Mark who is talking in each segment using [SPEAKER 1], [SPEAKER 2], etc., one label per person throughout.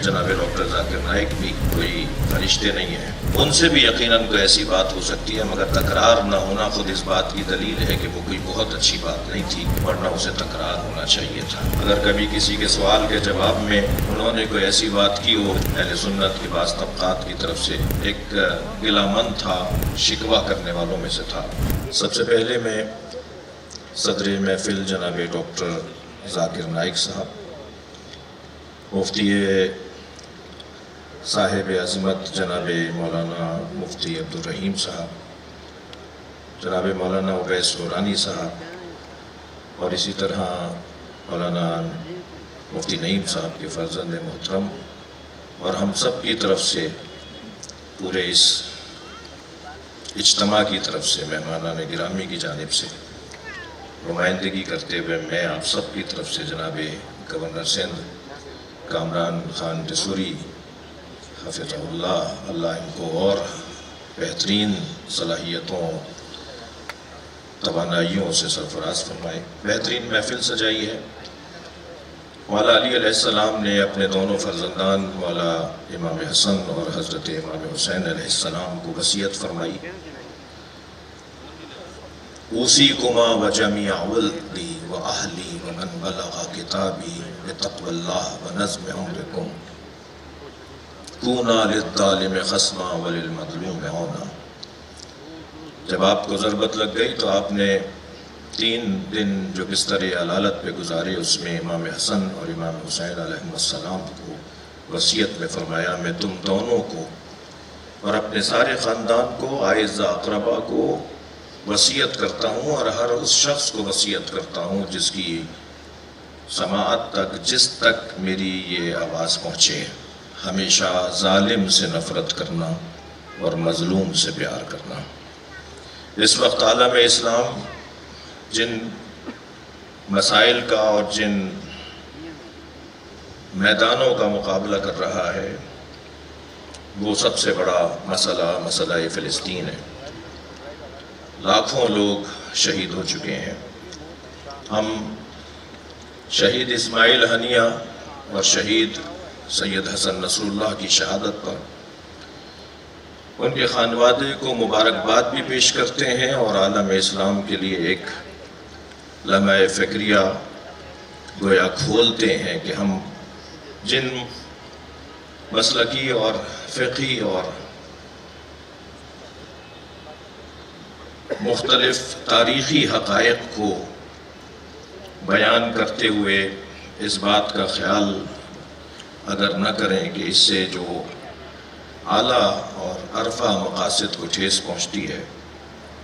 [SPEAKER 1] जनाब डॉक्टर जाकिर नाइक भी कोई फरिश्ते नहीं हैं, उनसे भी यकीनन कोई ऐसी बात हो सकती है, मगर तकरार न होना खुद इस बात की दलील है कि वो कोई बहुत अच्छी बात नहीं थी, वरना उसे तकरार होना चाहिए था। अगर कभी किसी के सवाल के जवाब में उन्होंने कोई ऐसी बात की हो, अहले सुन्नत के बाज़ तबक़ात की तरफ से एक गिलामन था, शिकवा करने वालों में से था। सबसे पहले मैं सदर महफिल जनाब डॉक्टर जाकिर नाइक साहब, मुफ्ती साहिब अज़मत जनाब मौलाना मुफ्ती अब्दुल रहीम साहब, जनाब मौलाना उवैस नूरानी साहब और इसी तरह मौलाना मुफ्ती नईम साहब के फर्जंद मोहतरम और हम सब की तरफ से, पूरे इस इज्तिमा की तरफ से, मेहमानान गिरामी की जानिब से नुमाइंदगी करते हुए मैं आप सब की तरफ से जनाब गवर्नर सिंध कामरान खान टिसूरी हफ़िज़हुल्लाह, अल्लाह इनको और बेहतरीन सलाहियतों तवानाइयों से सरफराज फरमाए, बेहतरीन महफिल सजाई है। मौला अली अलैहिस्सलाम ने अपने दोनों फर्जंदान मौला इमाम हसन और हज़रत इमाम हुसैन अलैहिस्सलाम को वसीयत फरमाई, उसीकुमा व जमीअ वल्दी व अहली व मन बलग़ किताबी बितक़वल्लाह व नज़्म अम्रिकुम कूना लिज़्ज़ालिम ख़स्मा व लिलमज़लूम औना। जब आपको ज़रूरत लग गई तो आपने 3 दिन जो बिस्तर अलालत पे गुजारे, उसमें इमाम हसन और इमाम हुसैन अलैहिस्सलाम को वसीयत में फरमाया, मैं तुम दोनों को और अपने सारे ख़ानदान को, आइज़ा अक़रबा को वसीयत करता हूँ और हर उस शख्स को वसीयत करता हूँ जिसकी समाअत तक, जिस तक मेरी ये आवाज़ पहुँचे, हमेशा जालिम से नफ़रत करना और मज़लूम से प्यार करना। इस वक्त आलम इस्लाम जिन मसाइल का और जिन मैदानों का मुकाबला कर रहा है, वो सबसे बड़ा मसला फ़िलिस्तीन है। लाखों लोग शहीद हो चुके हैं। हम शहीद इस्माइल हनिया और शहीद सैयद हसन नसरुल्लाह की शहादत पर उनके खानवादे को मुबारकबाद भी पेश करते हैं और आलम इस्लाम के लिए एक लम्हा फ़िक्रिया गोया खोलते हैं कि हम जिन मसलकी और फ़िक़ही और मुख्तलिफ तारीख़ी हक़ाइक़ को बयान करते हुए इस बात का ख्याल अगर न करें कि इससे जो आला और अरफा मक़ासिद को ठेस पहुँचती है,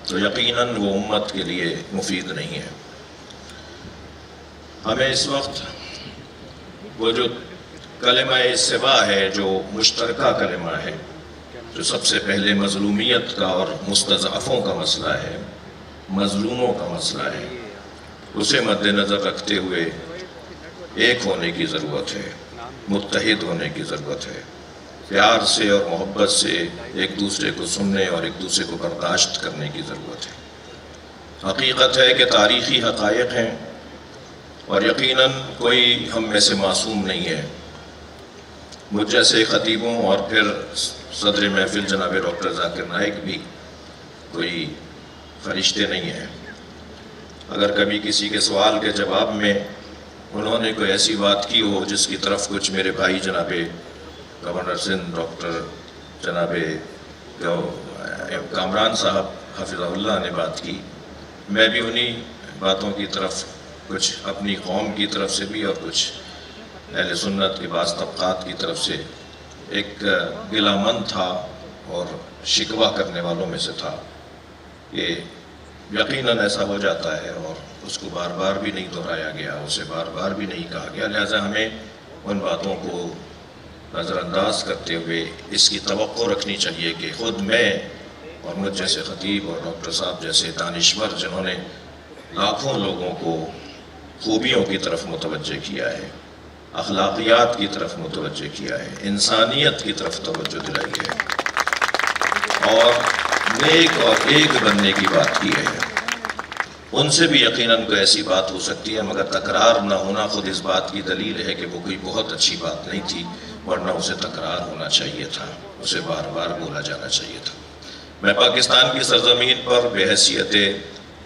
[SPEAKER 1] तो यकीनन वो उम्मत के लिए मुफीद नहीं है। हमें इस वक्त वो जो कलिमा इस्तिवा है, जो मुश्तरका कलिमा है, जो सबसे पहले मज़लूमियत का और मुस्तज़अफ़ों का मसला है, मज़लूमों का मसला है, उसे मद्देनज़र रखते हुए एक होने की ज़रूरत है, मुत्तहिद होने की ज़रूरत है, प्यार से और मोहब्बत से एक दूसरे को सुनने और एक दूसरे को बर्दाश्त करने की ज़रूरत है। हकीकत है कि तारीख़ी हक़ाइक़ हैं और यकीनन कोई हम में से मासूम नहीं है। मुझ जैसे ख़तीबों और फिर सदर महफिल जनाब डॉक्टर जाकिर नाइक भी कोई फरिश्ते नहीं हैं। अगर कभी किसी के सवाल के जवाब में उन्होंने कोई ऐसी बात की हो जिसकी तरफ कुछ मेरे भाई जनाब गवर्नर सिंध डॉक्टर जनाब कामरान साहब हफ़िज़हुल्लाह ने बात की, मैं भी उन्हीं बातों की तरफ कुछ अपनी कौम की तरफ से भी और कुछ अहले सुन्नत के बाज़ तबक़ात की तरफ से एक गिलामन था और शिकवा करने वालों में से था। ये यकीनन ऐसा हो जाता है और उसको बार बार भी नहीं दोहराया गया, उसे बार बार भी नहीं कहा गया। लिहाजा हमें उन बातों को नज़रअंदाज करते हुए इसकी तवक्को रखनी चाहिए कि ख़ुद मैं और मुझ जैसे ख़तीब और डॉक्टर साहब जैसे दानिश्वर, जिन्होंने लाखों लोगों को खूबियों की तरफ मुतवज्जे किया है, अखलाकियात की तरफ मुतवज्जे किया है, इंसानियत की तरफ तवज्जो दिलाई है और नेक और एक बनने की बात की है, उनसे भी यकीनन कोई ऐसी बात हो सकती है, मगर तकरार न होना खुद इस बात की दलील है कि वो कोई बहुत अच्छी बात नहीं थी, ورنہ اسے تکرار ہونا چاہیے تھا، اسے بار بار بولا جانا چاہیے تھا۔ میں پاکستان کی سرزمین پر بحیثیت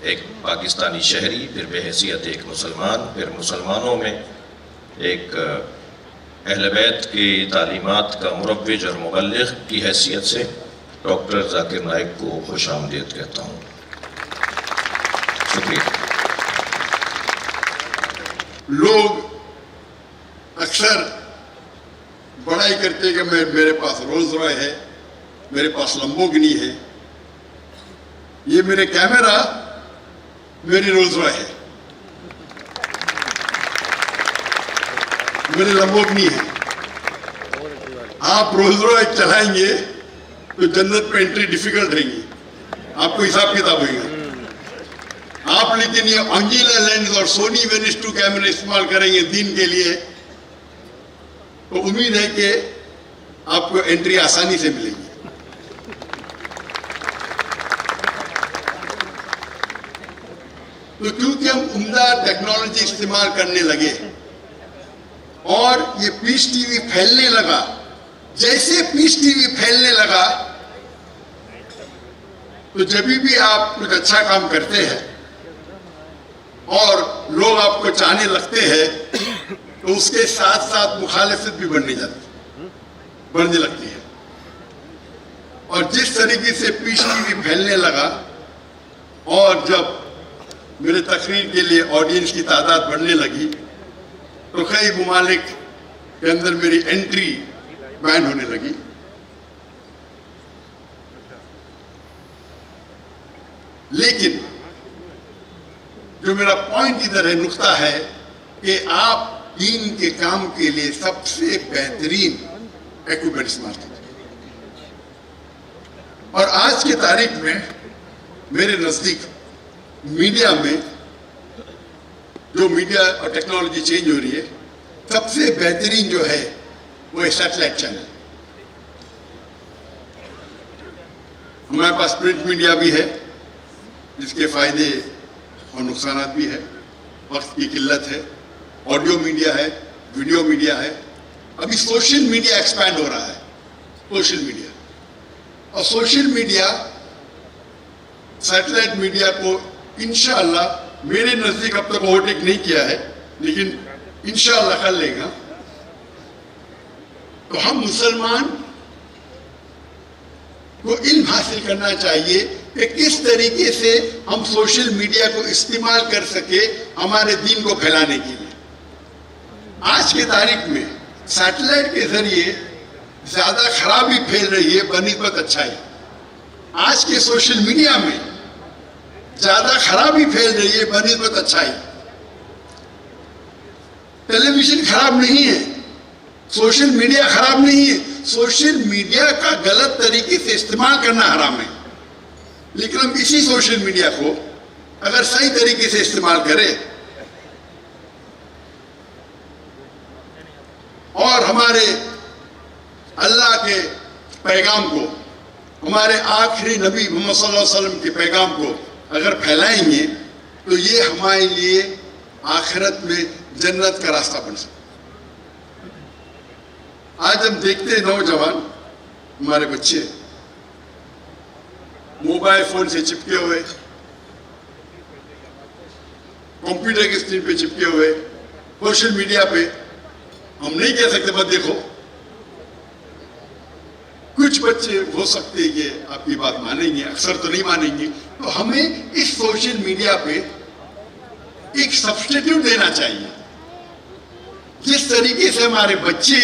[SPEAKER 1] ایک پاکستانی شہری، پھر بحیثیت ایک مسلمان، پھر مسلمانوں میں ایک اہل بیت کی تعلیمات کا مروج اور مبلغ کی حیثیت سے ڈاکٹر ذاکر نائک کو خوش آمدید کہتا ہوں۔ شکریہ۔
[SPEAKER 2] لوگ اکثر بڑائی کرتے کہ میرے پاس رولز رائے ہے، میرے پاس لمبورگینی ہے۔ یہ میرے کیمرہ میری رولز رائے ہے، میری لمبورگینی ہے۔ آپ رولز رائے چلائیں گے تو جنت میں انٹری ڈیفیکلٹ رہیں گی، آپ کو حساب کتاب ہوئے گا۔ آپ لیکن یہ انگیلا لینز اور سونی وینس 2 کیمرے استعمال کریں گے دین کے لیے، تو امید ہے کہ آپ کو انٹری آسانی سے ملے گی۔ تو کیونکہ ہم عمدہ ٹیکنالوجی استعمال کرنے لگے اور یہ پیس ٹی وی پھیلنے لگا، جیسے پیس ٹی وی پھیلنے لگا تو جب بھی آپ کچھ اچھا کام کرتے ہیں اور لوگ آپ کو چاہنے لگتے ہیں تو اس کے ساتھ ساتھ مخالفت بھی بڑھنے لگتی ہے۔ اور جس طریقے سے پیس ٹی وی پھیلنے لگا اور جب میرے تقریر کے لیے آڈینس کی تعداد بڑھنے لگی تو کئی ممالک کے اندر میری انٹری بین ہونے لگی۔ لیکن جو میرا پوائنٹ ادھر ہے، نقطہ ہے کہ آپ دین کے کام کے لیے سب سے بہترین ایکوپمنٹ استعمال کیجیے۔ اور آج کی تاریخ میں میرے نزدیک میڈیا میں جو میڈیا اور ٹیکنالوجی چینج ہو رہی ہے، سب سے بہترین جو ہے وہ سیٹلائٹ چینل۔ ہمارے پاس پرنٹ میڈیا بھی ہے جس کے فائدے اور نقصانات بھی ہے، وقت کی قلت ہے، آڈیو میڈیا ہے، ویڈیو میڈیا ہے، ابھی سوشل میڈیا ایکسپینڈ ہو رہا ہے، سوشل میڈیا۔ اور سوشل میڈیا سیٹلائٹ میڈیا کو انشاءاللہ میرے نزدیک اب تک اوورٹیک نہیں کیا ہے، لیکن انشاءاللہ کر لے گا۔ تو ہم مسلمان کو علم حاصل کرنا چاہیے کہ کس طریقے سے ہم سوشل میڈیا کو استعمال کر سکے ہمارے دین کو پھیلانے کے لیے۔ آج کی تاریخ میں سیٹلائٹ کے ذریعے زیادہ خرابی پھیل رہی ہے بنسبت اچھائی۔ آج کے سوشل میڈیا میں زیادہ خرابی پھیل رہی ہے بنسبت اچھائی۔ ٹیلی ویژن خراب نہیں ہے، سوشل میڈیا خراب نہیں ہے، سوشل میڈیا کا غلط طریقے سے استعمال کرنا حرام ہے۔ لیکن ہم اسی سوشل میڈیا کو اگر صحیح طریقے سے استعمال کریں اور ہمارے اللہ کے پیغام کو، ہمارے آخری نبی محمد صلی اللہ علیہ وسلم کے پیغام کو اگر پھیلائیں گے تو یہ ہمارے لیے آخرت میں جنت کا راستہ بن سکتا ہے۔ آج ہم دیکھتے ہیں نوجوان، ہمارے بچے موبائل فون سے چپکے ہوئے، کمپیوٹر کی اسکرین پہ چپکے ہوئے، سوشل میڈیا پہ۔ ہم نہیں کہہ سکتے بس دیکھو، کچھ بچے ہو سکتے ہیں کہ آپ کی بات مانیں گے، اکثر تو نہیں مانیں گے۔ تو ہمیں اس سوشل میڈیا پہ ایک سبسٹیٹیوٹ دینا چاہیے جس طریقے سے ہمارے بچے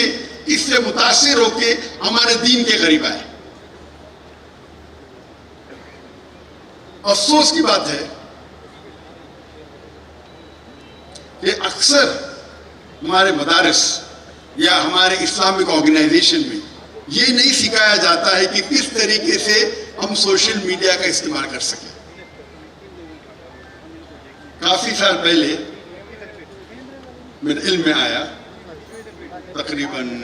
[SPEAKER 2] اس سے متاثر ہو کے ہمارے دین کے قریب آئے۔ افسوس کی بات ہے کہ اکثر ہمارے مدارس یا ہمارے اسلامک آرگنائزیشن میں یہ نہیں سکھایا جاتا ہے کہ کس طریقے سے ہم سوشل میڈیا کا استعمال کر سکیں۔ کافی سال پہلے میرے علم میں آیا، تقریباً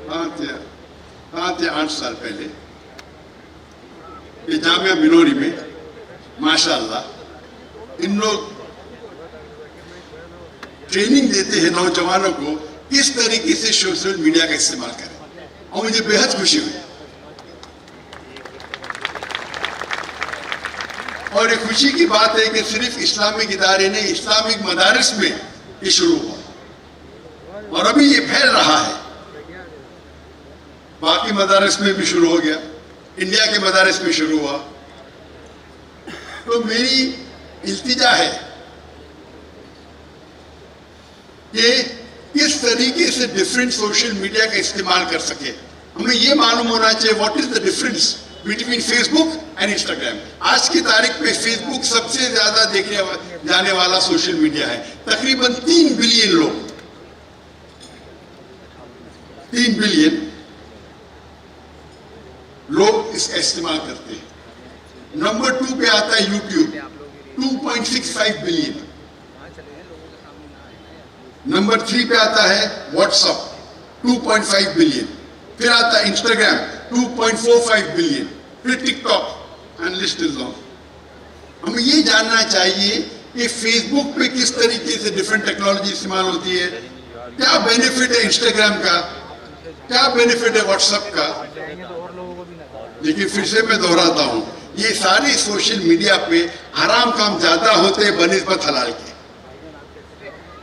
[SPEAKER 2] 7 یا 8 سال پہلے، کہ جامعہ منوری میں ماشاءاللہ ان لوگ ٹریننگ دیتے ہیں نوجوانوں کو किस तरीके से सोशल मीडिया का इस्तेमाल करें, और मुझे बेहद खुशी हुई। और ये खुशी की बात है कि सिर्फ इस्लामिक इदारे नहीं, इस्लामिक मदारिस में ये शुरू हुआ और अभी ये फैल रहा है। बाकी मदारिस में भी शुरू हो गया, इंडिया के मदारिस में शुरू हुआ। तो मेरी इल्तिजा है कि किस तरीके से डिफरेंट सोशल मीडिया का इस्तेमाल कर सके। हमें ये मालूम होना चाहिए what is the difference between Facebook and Instagram. आज की तारीख में फेसबुक सबसे ज्यादा देखे जाने वाला सोशल मीडिया है। तकरीबन 3 बिलियन लोग, 3 बिलियन लोग इसका इस्तेमाल करते हैं। नंबर 2 पे आता है यूट्यूब, 2.65 बिलियन। नंबर 3 पे आता है व्हाट्सएप, 2.5 बिलियन। फिर आता है इंस्टाग्राम, 2.45 बिलियन। फिर TikTok, and list is long. हमें ये जानना चाहिए कि फेसबुक पे किस तरीके से डिफरेंट टेक्नोलॉजी इस्तेमाल होती है, क्या बेनिफिट है इंस्टाग्राम का, क्या बेनिफिट है व्हाट्सएप का। लेकिन फिर से मैं दोहराता हूं, ये सारे सोशल मीडिया पे हराम काम ज्यादा होते हैं बनिस्बत हलाल के।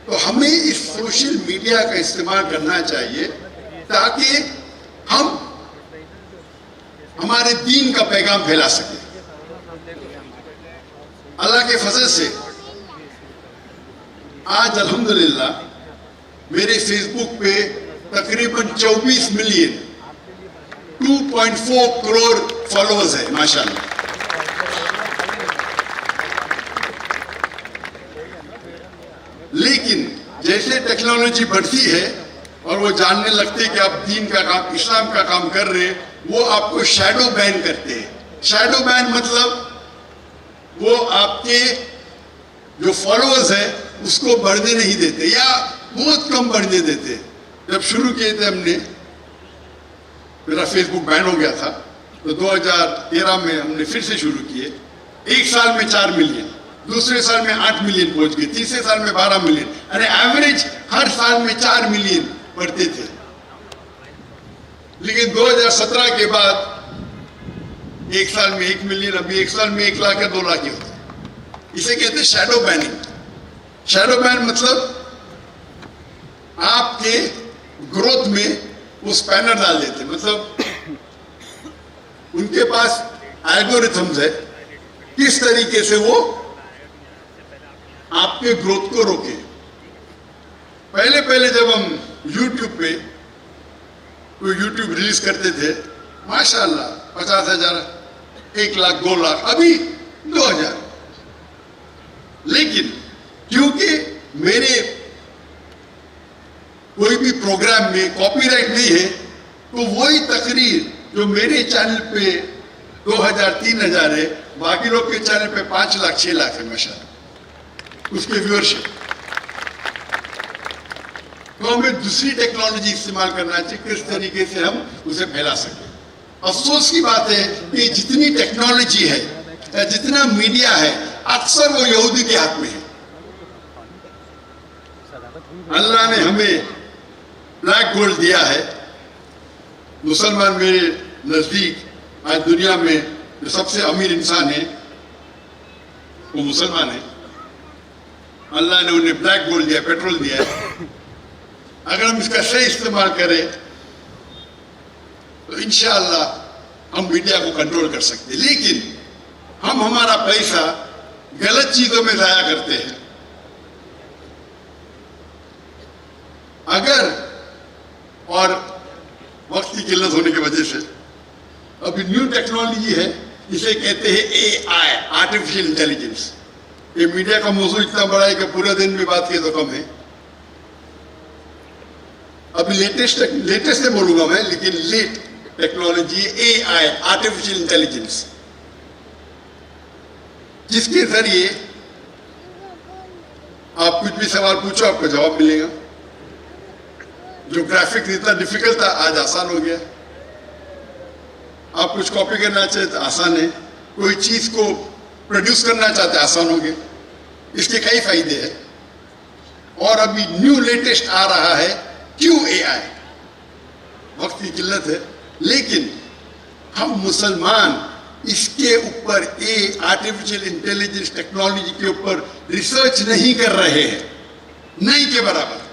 [SPEAKER 2] तो हमें इस सोशल मीडिया का इस्तेमाल करना चाहिए ताकि हम हमारे दीन का पैगाम फैला सके। अल्लाह के फजल से आज अल्हम्दुलिल्लाह मेरे फेसबुक पे तकरीबन 24 मिलियन 2.4 करोड़ फॉलोअर्स है, माशाल्लाह। लेकिन जैसे टेक्नोलॉजी बढ़ती है और वो जानने लगते हैं कि आप दीन का काम, इस्लाम का काम कर रहे हैं, वो आपको शैडो बैन करते हैं। शैडो बैन मतलब वो आपके जो फॉलोअर्स है उसको बढ़ने नहीं देते या बहुत कम बढ़ने देते। जब शुरू किए थे हमने, मेरा फेसबुक बैन हो गया था, तो 2013 में हमने फिर से शुरू किए। एक साल में 4 मिलियन, दूसरे साल में 8 मिलियन पहुंच गए, तीसरे साल में 12 मिलियन, यानी एवरेज हर साल में 4 मिलियन बढ़ते थे। लेकिन 2017 के बाद एक साल में 1 मिलियन, अभी एक साल में 1 लाख या 2 लाख ही होता है। इसे कहते हैं शैडो बैनिंग। शैडो बैन मतलब आपके ग्रोथ में वो स्पैनर डाल देते, मतलब उनके पास एल्गोरिथम्स है किस तरीके से वो आपके ग्रोथ को रोके। पहले जब हम YouTube पे कोई YouTube रिलीज करते थे, माशाल्लाह 50,000, 1 लाख, 2 लाख, अभी 2,000। लेकिन क्योंकि मेरे कोई भी प्रोग्राम में कॉपीराइट नहीं है, तो वही तकरीर जो मेरे चैनल पे 2,000, 3,000 है, बाकी लोग के चैनल पे 5 लाख, 6 लाख है माशाल्लाह उसके व्यूअरशिप। तो हमें दूसरी टेक्नोलॉजी इस्तेमाल करना चाहिए किस तरीके से हम उसे फैला सके। अफसोस की बात है कि जितनी टेक्नोलॉजी है या जितना मीडिया है, अक्सर वो यहूदी के हाथ में है। अल्लाह ने हमें ब्लैक गोल्ड दिया है। मुसलमान मेरे नजदीक आज दुनिया में जो सबसे अमीर इंसान है वो मुसलमान है। अल्लाह ने उन्हें ब्लैक गोल्ड दिया, पेट्रोल दिया है। अगर हम इसका सही इस्तेमाल करें तो इंशाअल्लाह हम मीडिया को कंट्रोल कर सकते हैं। लेकिन हम हमारा पैसा गलत चीजों में जाया करते हैं। अगर और वक्त की किल्लत होने की वजह से अभी न्यू टेक्नोलॉजी है, इसे कहते हैं AI, आर्टिफिशियल इंटेलिजेंस। ये मीडिया का मौजूद इतना बड़ा है कि पूरे दिन भी बात किए तो कम है। अभी लेटेस्ट से बोलूंगा मैं, लेकिन लेट टेक्नोलॉजी AI, आर्टिफिशियल इंटेलिजेंस, जिसके जरिए आप कुछ भी सवाल पूछो आपको जवाब मिलेगा। जो ग्राफिक इतना डिफिकल्ट था आज आसान हो गया। आप कुछ कॉपी करना चाहते तो आसान है, कोई चीज को प्रोड्यूस करना चाहते आसान हो गया। इसके कई फायदे हैं। और अभी न्यू लेटेस्ट आ रहा है क्यों AI? वक्त की किल्लत है, लेकिन हम मुसलमान इसके ऊपर आर्टिफिशियल इंटेलिजेंस टेक्नोलॉजी के ऊपर रिसर्च नहीं कर रहे हैं, नहीं के बराबर।